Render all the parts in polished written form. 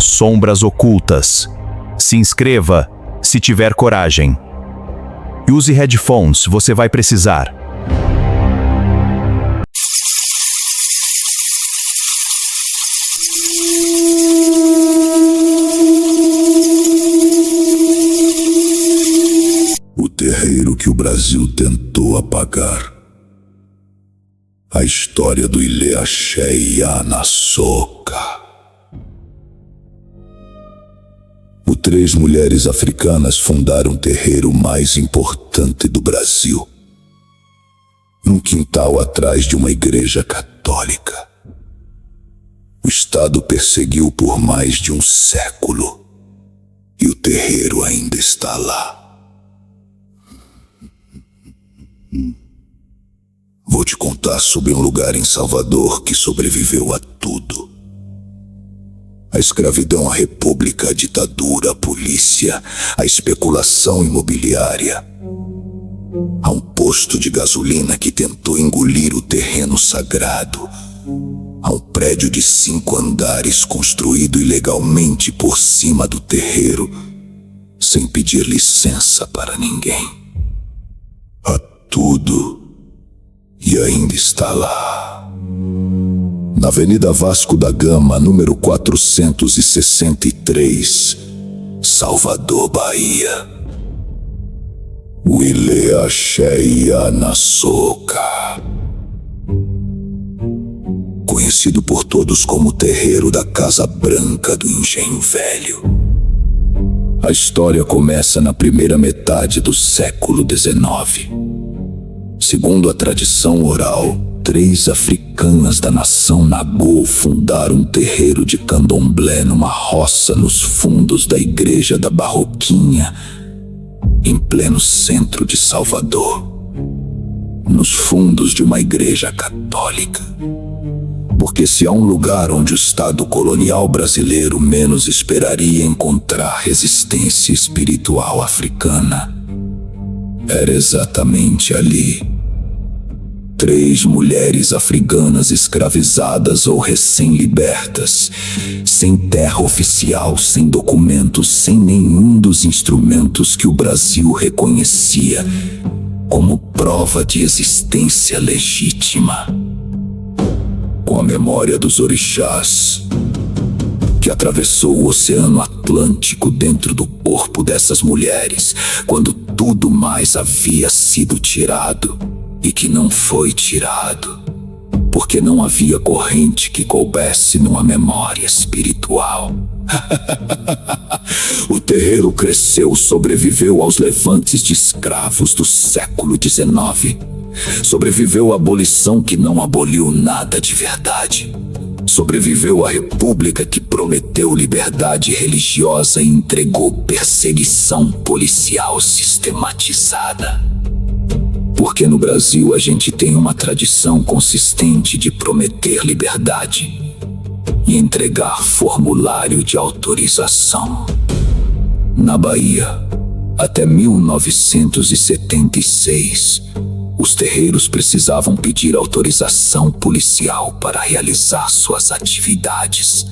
Sombras Ocultas. Se inscreva, se tiver coragem. Use headphones, você vai precisar. O terreiro que o Brasil tentou apagar. A história do Ilê Axé Iana Soka. Três mulheres africanas fundaram o terreiro mais importante do Brasil, num quintal atrás de uma igreja católica. O Estado perseguiu por mais de um século e o terreiro ainda está lá. Vou te contar sobre um lugar em Salvador que sobreviveu a tudo. A escravidão, a república, a ditadura, a polícia, a especulação imobiliária. Há um posto de gasolina que tentou engolir o terreno sagrado. Há um prédio de 5 andares construído ilegalmente por cima do terreiro, sem pedir licença para ninguém. Há tudo e ainda está lá. Na Avenida Vasco da Gama, número 463, Salvador, Bahia. O Ilê Axé Iana Soka, conhecido por todos como o terreiro da Casa Branca do Engenho Velho. A história começa na primeira metade do século XIX. Segundo a tradição oral, 3 africanas da nação Nagô fundaram um terreiro de candomblé numa roça nos fundos da igreja da Barroquinha, em pleno centro de Salvador, nos fundos de uma igreja católica. Porque se há um lugar onde o Estado colonial brasileiro menos esperaria encontrar resistência espiritual africana, era exatamente ali. 3 mulheres africanas escravizadas ou recém-libertas, sem terra oficial, sem documentos, sem nenhum dos instrumentos que o Brasil reconhecia como prova de existência legítima. Com a memória dos orixás, que atravessou o Oceano Atlântico dentro do corpo dessas mulheres, quando tudo mais havia sido tirado. E que não foi tirado, porque não havia corrente que coubesse numa memória espiritual. O terreiro cresceu, sobreviveu aos levantes de escravos do século XIX. Sobreviveu à abolição que não aboliu nada de verdade. Sobreviveu à república que prometeu liberdade religiosa e entregou perseguição policial sistematizada. Porque no Brasil a gente tem uma tradição consistente de prometer liberdade e entregar formulário de autorização. Na Bahia, até 1976, os terreiros precisavam pedir autorização policial para realizar suas atividades.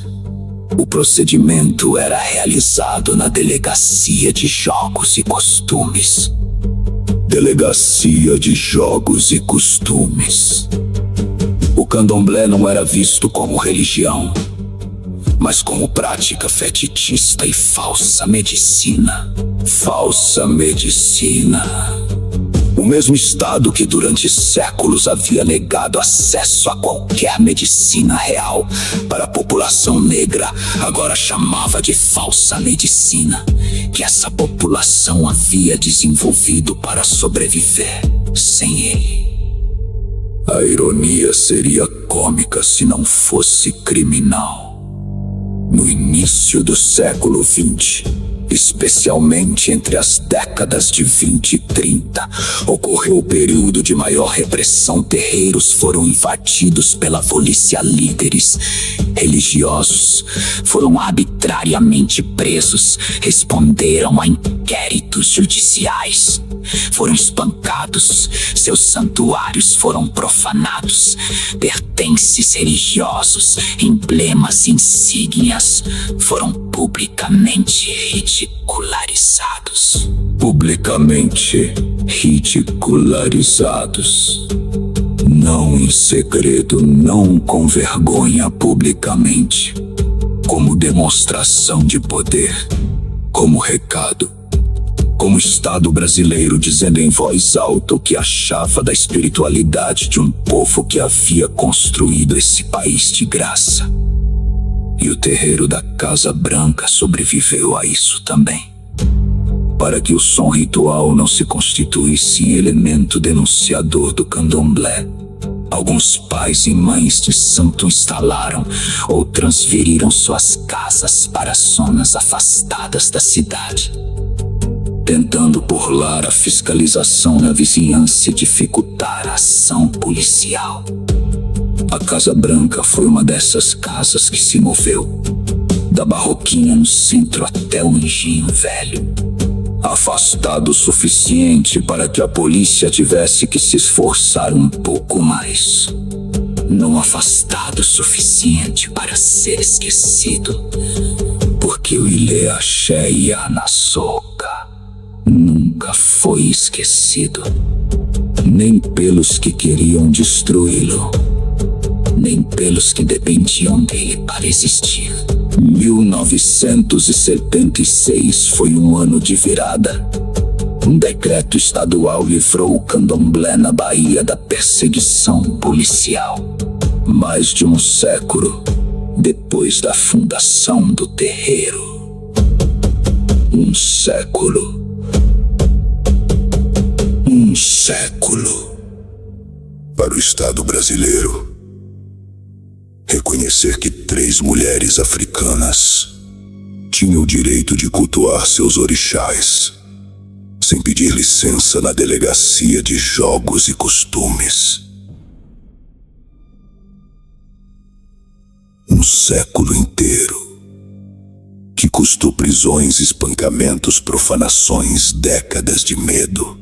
O procedimento era realizado na Delegacia de Jogos e Costumes. Delegacia de Jogos e Costumes. O candomblé não era visto como religião, mas como prática fetichista e falsa medicina. Falsa medicina. O mesmo Estado que durante séculos havia negado acesso a qualquer medicina real para a população negra, agora chamava de falsa medicina, que essa população havia desenvolvido para sobreviver sem ele. A ironia seria cômica se não fosse criminal. No início do século XX, especialmente entre as décadas de 20 e 30, ocorreu o período de maior repressão. Terreiros foram invadidos pela polícia. Líderes religiosos foram arbitrariamente presos, responderam a inquéritos judiciais, foram espancados, seus santuários foram profanados, pertences religiosos, emblemas e insígnias foram publicamente ridicularizados. Publicamente ridicularizados. Não em segredo, não com vergonha, publicamente. Como demonstração de poder, como recado, como Estado brasileiro dizendo em voz alta o que achava da espiritualidade de um povo que havia construído esse país de graça. E o terreiro da Casa Branca sobreviveu a isso também. Para que o som ritual não se constituísse em elemento denunciador do candomblé, alguns pais e mães de santo instalaram ou transferiram suas casas para zonas afastadas da cidade, tentando burlar a fiscalização na vizinhança e dificultar a ação policial. A Casa Branca foi uma dessas casas que se moveu, da Barroquinha no centro até o Engenho Velho, afastado o suficiente para que a polícia tivesse que se esforçar um pouco mais. Não afastado o suficiente para ser esquecido, porque o Ilê Axé Iana Soca nunca foi esquecido, nem pelos que queriam destruí-lo, nem pelos que dependiam dele para existir. 1976 foi um ano de virada. Um decreto estadual livrou o candomblé na Bahia da perseguição policial. Mais de um século depois da fundação do terreiro. Um século. Um século. Para o Estado brasileiro, reconhecer que 3 mulheres africanas tinham o direito de cultuar seus orixás, sem pedir licença na Delegacia de Jogos e Costumes. Um século inteiro, que custou prisões, espancamentos, profanações, décadas de medo.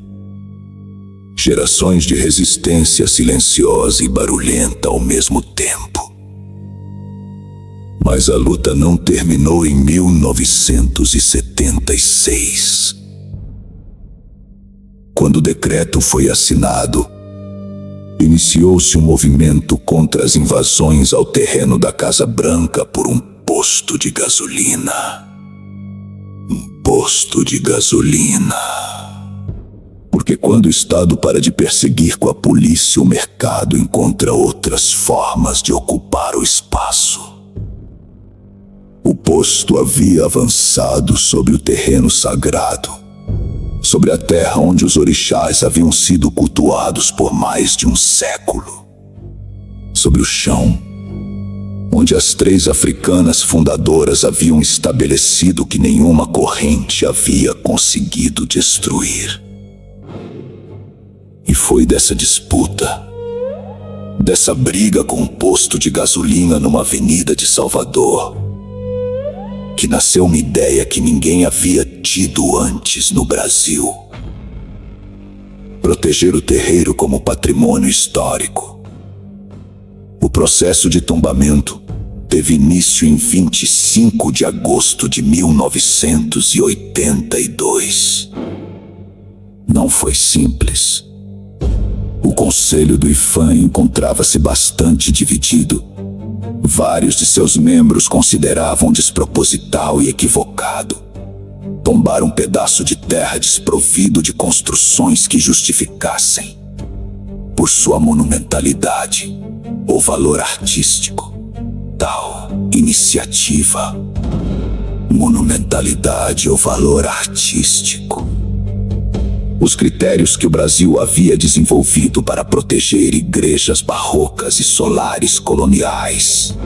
Gerações de resistência silenciosa e barulhenta ao mesmo tempo. Mas a luta não terminou em 1976. Quando o decreto foi assinado, iniciou-se um movimento contra as invasões ao terreno da Casa Branca por um posto de gasolina. Um posto de gasolina. Porque quando o Estado para de perseguir com a polícia, o mercado encontra outras formas de ocupar o espaço. O posto havia avançado sobre o terreno sagrado, sobre a terra onde os orixás haviam sido cultuados por mais de um século, sobre o chão onde as 3 africanas fundadoras haviam estabelecido que nenhuma corrente havia conseguido destruir. E foi dessa disputa, dessa briga com um posto de gasolina numa avenida de Salvador, que nasceu uma ideia que ninguém havia tido antes no Brasil. Proteger o terreiro como patrimônio histórico. O processo de tombamento teve início em 25 de agosto de 1982. Não foi simples. O Conselho do IFAM encontrava-se bastante dividido. Vários de seus membros consideravam desproposital e equivocado tombar um pedaço de terra desprovido de construções que justificassem, por sua monumentalidade ou valor artístico, tal iniciativa. Monumentalidade ou valor artístico. Os critérios que o Brasil havia desenvolvido para proteger igrejas barrocas e solares coloniais.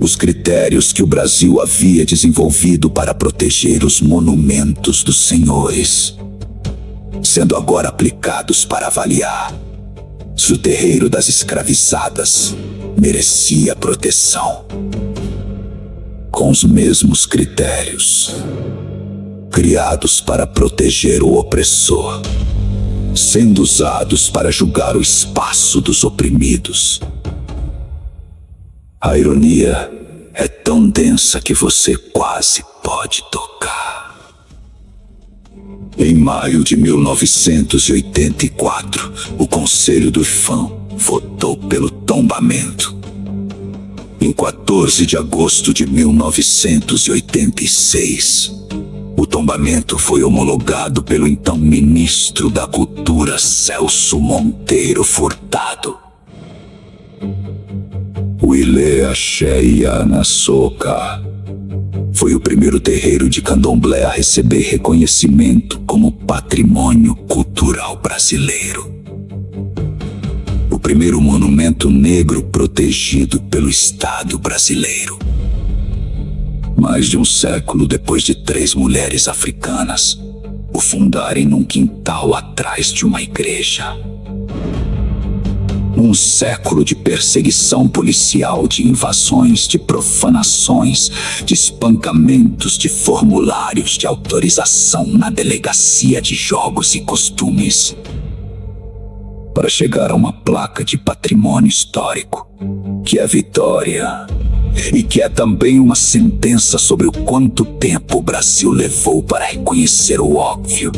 Os critérios que o Brasil havia desenvolvido para proteger os monumentos dos senhores, sendo agora aplicados para avaliar se o terreiro das escravizadas merecia proteção. Com os mesmos critérios criados para proteger o opressor, sendo usados para julgar o espaço dos oprimidos. A ironia é tão densa que você quase pode tocar. Em maio de 1984, o Conselho do IPHAN votou pelo tombamento. Em 14 de agosto de 1986, o tombamento foi homologado pelo então ministro da Cultura Celso Monteiro Furtado. O Ilê Axé Iana Soca foi o primeiro terreiro de candomblé a receber reconhecimento como patrimônio cultural brasileiro. O primeiro monumento negro protegido pelo Estado brasileiro. Mais de um século depois de 3 mulheres africanas o fundarem num quintal atrás de uma igreja. Um século de perseguição policial, de invasões, de profanações, de espancamentos, de formulários de autorização na Delegacia de Jogos e Costumes, para chegar a uma placa de patrimônio histórico, que é vitória, e que é também uma sentença sobre o quanto tempo o Brasil levou para reconhecer o óbvio.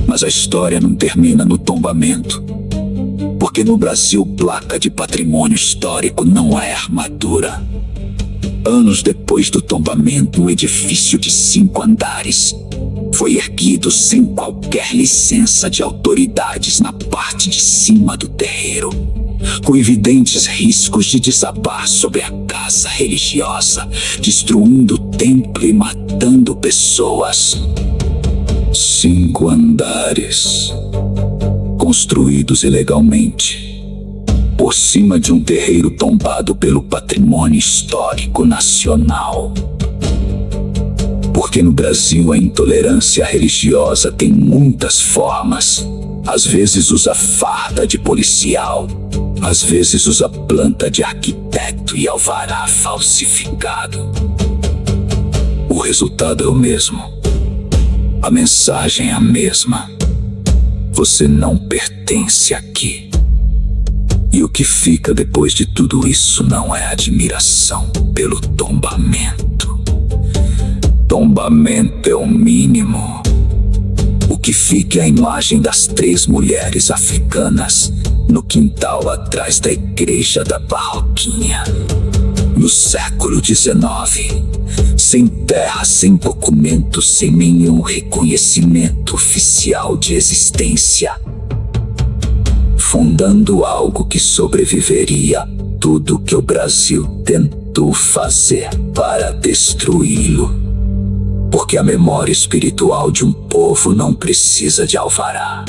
Mas a história não termina no tombamento, porque no Brasil placa de patrimônio histórico não é armadura. Anos depois do tombamento, um edifício de 5 andares foi erguido sem qualquer licença de autoridades na parte de cima do terreiro, com evidentes riscos de desabar sobre a casa religiosa, destruindo o templo e matando pessoas. 5 andares, construídos ilegalmente, por cima de um terreiro tombado pelo patrimônio histórico nacional. Porque no Brasil a intolerância religiosa tem muitas formas. Às vezes usa farda de policial, às vezes usa planta de arquiteto e alvará falsificado. O resultado é o mesmo. A mensagem é a mesma. Você não pertence aqui. E o que fica depois de tudo isso não é admiração pelo tombamento. Tombamento é o mínimo. O que fica é a imagem das 3 mulheres africanas no quintal atrás da igreja da Barroquinha. No século XIX, sem terra, sem documento, sem nenhum reconhecimento oficial de existência, fundando algo que sobreviveria tudo que o Brasil tentou fazer para destruí-lo. Porque a memória espiritual de um povo não precisa de alvará,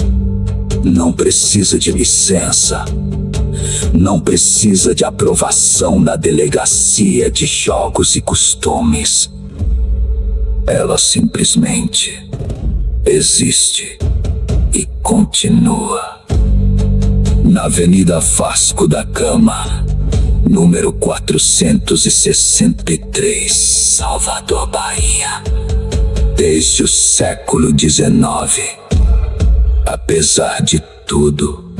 não precisa de licença, não precisa de aprovação da Delegacia de Jogos e Costumes. Ela simplesmente existe e continua. Na Avenida Vasco da Gama, número 463, Salvador, Bahia. Desde o século XIX. Apesar de tudo,